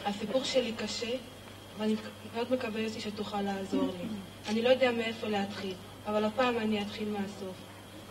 הסיפור שלי קשה, ואני מאוד מקווה יוסי שתוכל לעזור לי. אני לא יודע מאיפה להתחיל, אבל הפעם אני אתחיל מהסוף.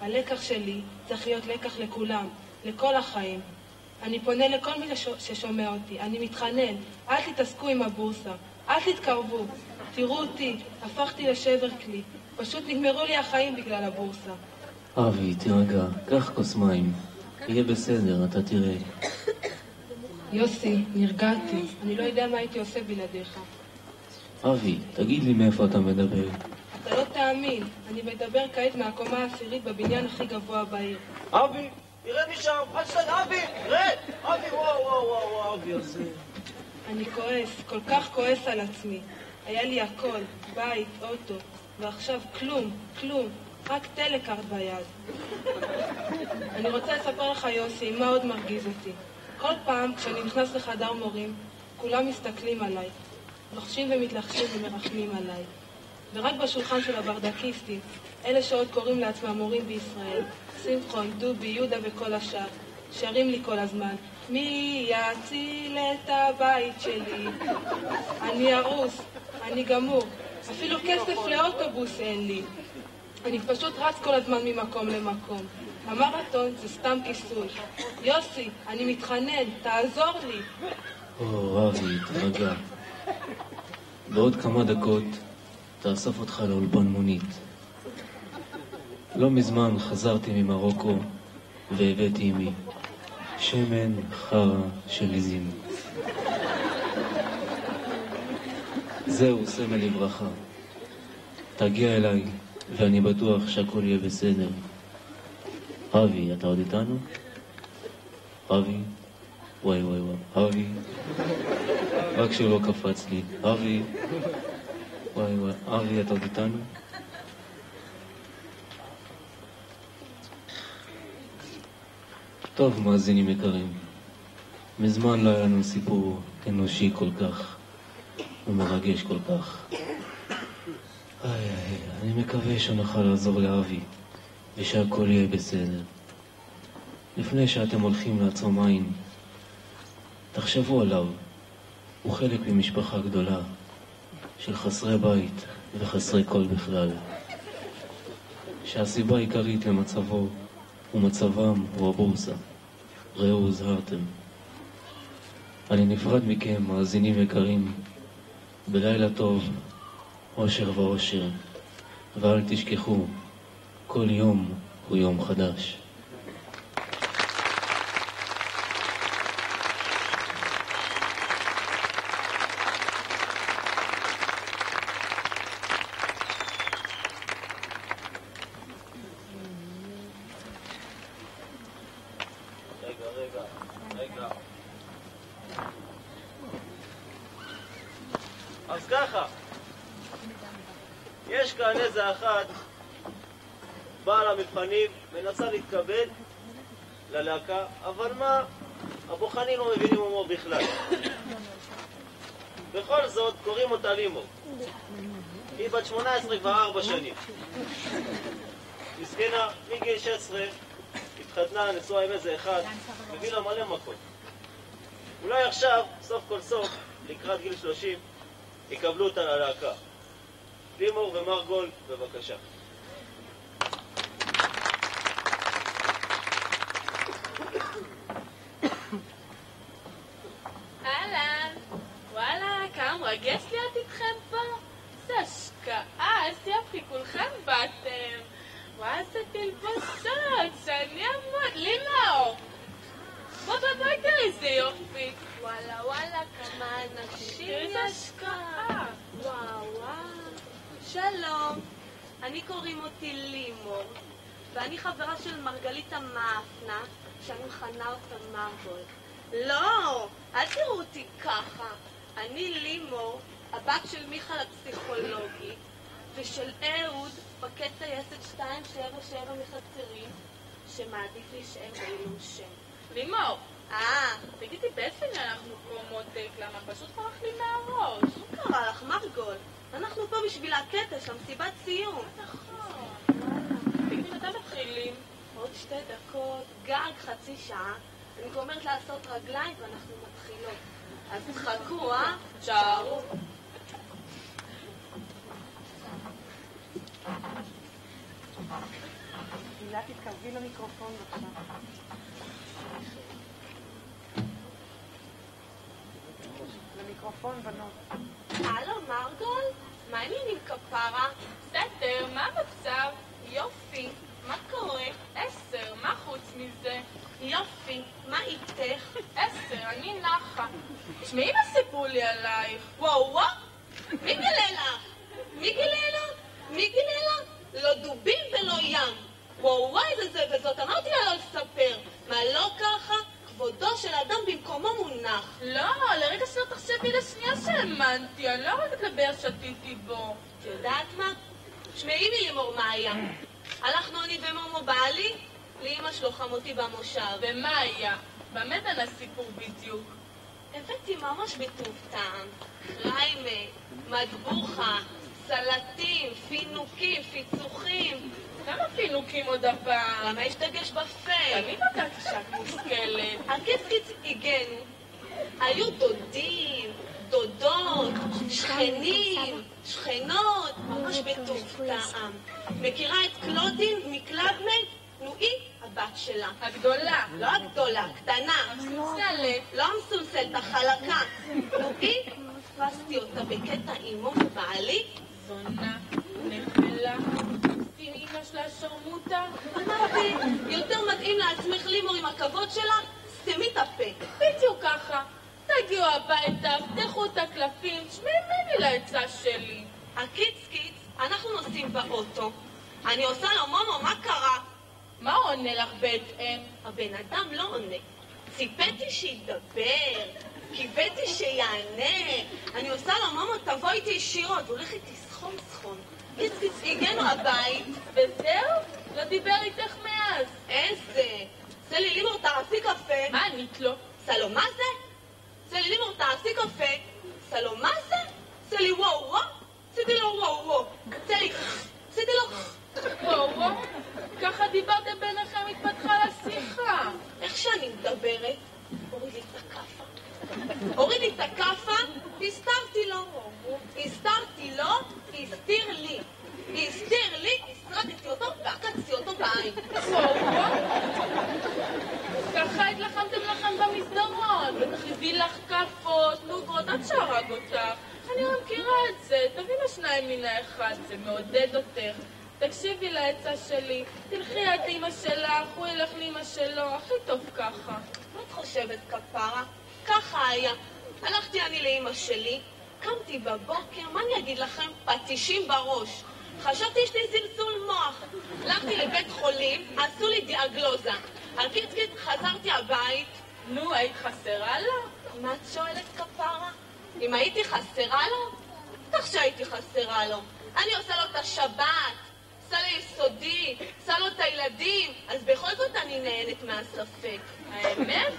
הלקח שלי צריך להיות לקח לכולם, לכל החיים. אני פונה לכל מי ששומע אותי, אני מתחנן, אל תתעסקו עם הבורסה, אל תתקרבו. תראו אותי, הפכתי לשבר כלי, פשוט נגמרו לי החיים בגלל הבורסה. אבי, תירגע, קח כוס מים, יהיה בסדר, אתה תראה. יוסי, נרגעתי, אני לא יודע מה הייתי עושה בלעדיך. אבי, תגיד לי מאיפה אתה מדבר. אתה לא תאמין, אני מדבר כעת מהקומה העשירית בבניין הכי גבוה בעיר. אבי, תרד משם, אבי, רד! אבי, וואו, אבי הזה. אני כועס, כל כך כועס על עצמי. היה לי הכל, בית, אוטו, ועכשיו כלום, רק טלקארד ביד. אני רוצה לספר לך, יוסי, מה עוד מרגיז אותי. כל פעם כשאני נכנס לחדר מורים, כולם מסתכלים עליי, לוחשים ומתלחשים ומרחמים עליי. ורק בשולחן של הברדקיסטים, אלה שעוד קוראים לעצמם מורים בישראל, שמחון, דובי, יהודה וכל השאר, שרים לי כל הזמן, מי יציל את הבית שלי? אני הרוס, אני גמור, אפילו כסף לאוטובוס אין לי. אני פשוט רץ כל הזמן ממקום למקום. המרתון זה סתם כיסוי. יוסי, אני מתחנן, תעזור לי. אבי, תרגע. בעוד כמה דקות תאסוף אותך לאולפן מונית. לא מזמן חזרתי ממרוקו והבאתי עמי שמן חרה של עזים. זהו סמל לברכה. תגיע אליי ואני בטוח שהכל יהיה בסדר. אבי, אתה עוד איתנו? אבי? וואי, אבי? רק שלא קפץ לי. אבי? וואי, אבי, אתה עוד איתנו? טוב, מאזינים יקרים, מזמן לא היה לנו סיפור אנושי כל כך ומרגש כל כך. אני מקווה שנוכל לעזור לאבי ושהכל יהיה בסדר. לפני שאתם הולכים לעצום עין, תחשבו עליו. הוא חלק ממשפחה גדולה של חסרי בית וחסרי כל בכלל, שהסיבה העיקרית למצבו ומצבם הוא הבורסה. ראו, הוזהרתם. אני נפרד מכם, מאזינים יקרים, בלילה טוב, אושר ואושר, ואל תשכחו, כל יום הוא יום חדש. רגע. אז ככה, יש כאן איזה אחת באה למבחנים, מנסה להתקבל ללהקה, אבל מה? הבוחנים לא מבינים הומור בכלל. בכל זאת, קוראים אותה לימור. היא בת 18 כבר 4 שנים. מסכנה, מגיל 16, התחתנה, נשואה עם איזה אחד, מביא לה מלא מכות. אולי עכשיו, סוף כל סוף, לקראת גיל 30, יקבלו אותה ללהקה. לימור ומרגול, בבקשה. אהלן, וואלה, כמה מרגש להיות איתכם פה. זה השקעה, איזה יופי, כולכם באתם. וואי, איזה תלבושות, שאני אמות, לימור. בוא, תראה איזה יופי. וואלה, כמה אנשים איזה השקעה. וואו. שלום, אני קוראים אותי לימור, ואני חברה של מרגליטה מאפנה, שאני מכנה אותה מרגול. לא, אל תראו אותי ככה. אני לימור, הבת של מיכל הפסיכולוגית, ושל אהוד, פקד טייסת 277 מחצרים, שמעדיף להישאר בעילום שם. לימור, תגידי, באיפה אנחנו קורמות דקלה? פשוט ברח לי מהראש. מה קרה לך, מרגול? אנחנו פה בשביל הקטע, שם סיבת סיום. נכון. תגידי, מתי מתחילים? עוד 2 דקות, גג חצי שעה. אני גומרת לעשות רגליים ואנחנו מתחילות. אז תחכו, שערו. הילה, תתקרבי למיקרופון בבקשה. למיקרופון, בנות. הלו, מרגול? מה העניינים כפרה? בסדר, מה המצב? יופי. מה קורה? 10, מה חוץ מזה? יופי, מה איתך? 10, אני נחה. תשמעי מה סיפרו לי עלייך. וואו, מי גילה לך? מי גילה לך? מי גילה לך? לא דובים ולא ים. וואו, איזה זה וזאת, אמרתי לה לא לספר. מה לא ככה? כבודו של אדם במקומו מונח. לא, לרגע שלא תחשבי לשנייה שהאמנתי, אני לא אוהבת לדבר שתיתי בו. את יודעת מה? שמעי לי לימור מה היה. הלכנו אני ומומו בעלי, לאמא שלו חמותי במושב. ומה היה? במה דן הסיפור בדיוק? הבאתי ממש בטוב טעם. ריימה, מטבוחה, סלטים, פינוקים, פיצוחים. למה פינוקים עוד הפעם? למה יש דגש בפה? תמיד נתתי שאת מושכלת. הקיצקיץ הגנו. היו דודים, דודות, שכנים, שכנות, ממש בטוב טעם. מכירה את קלודין מקלדמן? נו, היא הבת שלה. הגדולה. לא הגדולה, קטנה. המסולסלת. לא המסולסלת, החלקה. נו, היא, תפסתי אותה בקטע אימו ובעלי. זונה, נפלה, עם אמא שלה שרמוטה. אמרתי, יותר מתאים לעצמך לימור עם הכבוד שלה, סתמי את הפה. בדיוק ככה. תגיעו הביתה, פתחו את הקלפים, תשמעי ממני לעצה שלי. הקיצקיץ, אנחנו נוסעים באוטו. אני עושה לו מומו, מה קרה? מה עונה לך בהתאם? הבן אדם לא עונה. ציפיתי שידבר, קיוויתי שיענה. אני עושה לו מומו, תבוא איתי ישירות, הולך איתי סחון סחון. קיצקיץ, הגענו הבית. וזהו? לא דיבר איתך מאז. איזה? עשה לי לימור, תעשי קפה. מה ענית לו? עשה לו, מה זה? עשה לי לימור, תעשי קפה. עשה לו, מה זה? עשה לי וואו וואו. עשיתי לו וואו וואו. עשה לי, עשיתי לו... וואו, ככה דיברתם ביניכם, התפתחה לשיחה. איך שאני מדברת, הוריד לי את הכאפה. הוריד לי את הכאפה, הסתרתי לו. הסתרתי לו, הסתיר לי. הסתיר לי, הסרדתי אותו ועקצתי אותו בעין. וואו, ככה התלחמתם לכם במסדרון, בטח הביא לך כפות, נוגות, עד שהרג אותך. אני לא מכירה את זה, תביא לשניים מן האחד, זה מעודד אותך. תקשיבי לעצה שלי, תלכי את אמא שלך, הוא ילך לאמא שלו, הכי טוב ככה. מה את חושבת, כפרה? ככה היה. הלכתי אני לאמא שלי, קמתי בבוקר, מה אני אגיד לכם? פטישים בראש. חשבתי יש לי זלזול מוח. הלכתי לבית חולים, עשו לי דיאגלוזה. על קיצקית חזרתי הבית. נו, היית חסרה לו? מה את שואלת, כפרה? אם הייתי חסרה לו? בטח שהייתי חסרה לו. אני עושה לו את השבת, עושה לו יסודי, עושה לו את הילדים, אז בכל זאת אני נהנת מהספק. האמת?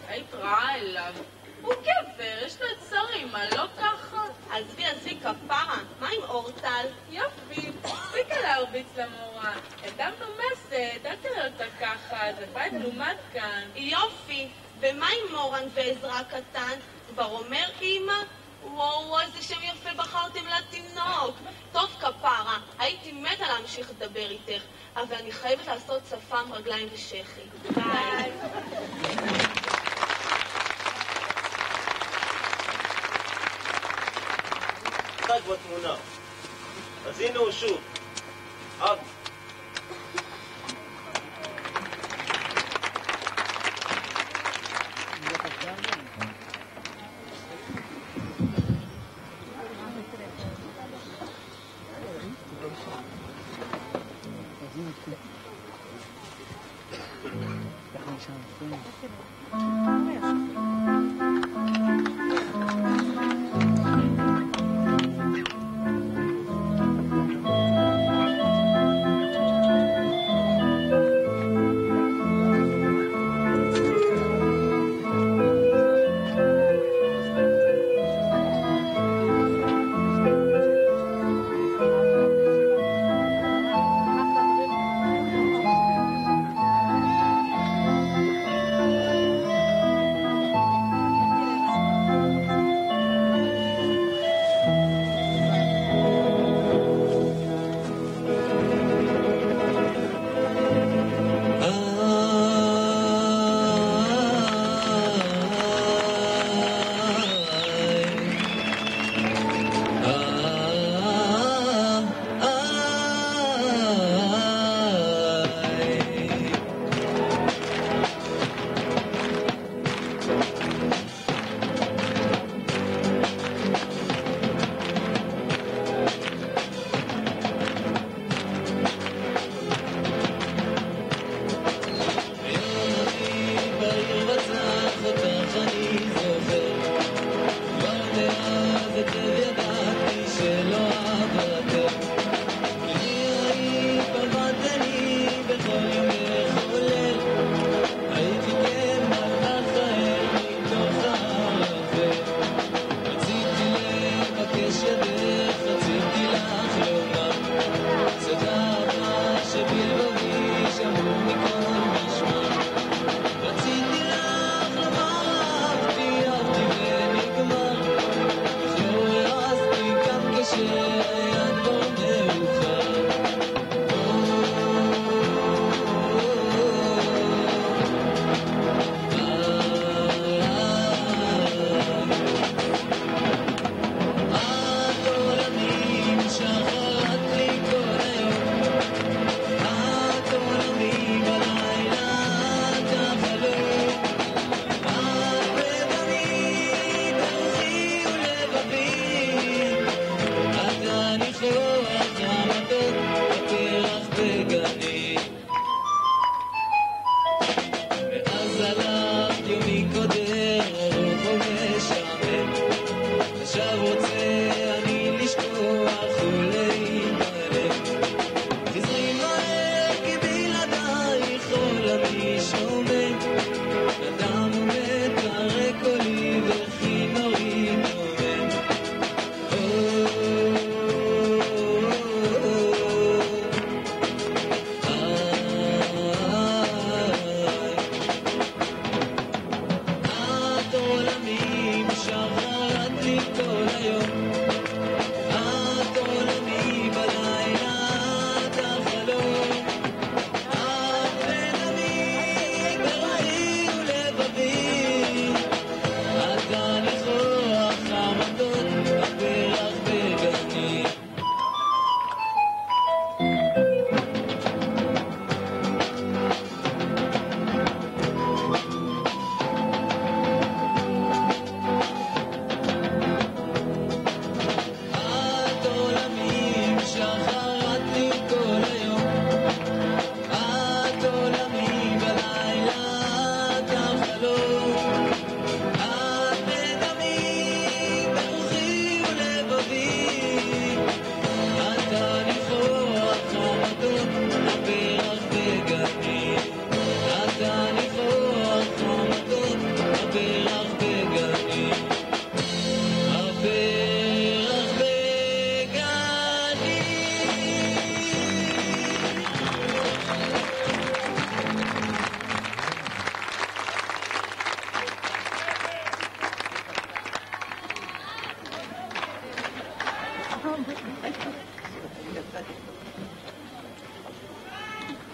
היית רעה אליו. הוא גבר, יש לו את שרים, מה לא ככה? עזבי, כפרה, מה עם אורטל? יופי, תפסיקה להרביץ למורה. אדם נומסת, אל תראה אותה ככה, זה בית מלומד כאן. יופי, ומה עם מורן ועזרא הקטן? כבר אומר אמא? וואו, איזה שם יפה בחרתם לתינוק. טוב, כפרה, הייתי מתה להמשיך לדבר איתך, אבל אני חייבת לעשות שפם, רגליים ושכי. ביי. חג בתמונה. אז הנה הוא שוב. אב.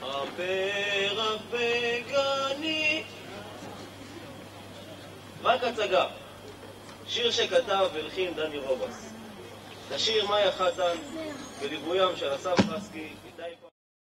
הפרח בגני. רק הצגה. שיר שכתב והלחין דני רובס. לשיר מאיה חתן, בליווים של אסף חסקי, איתי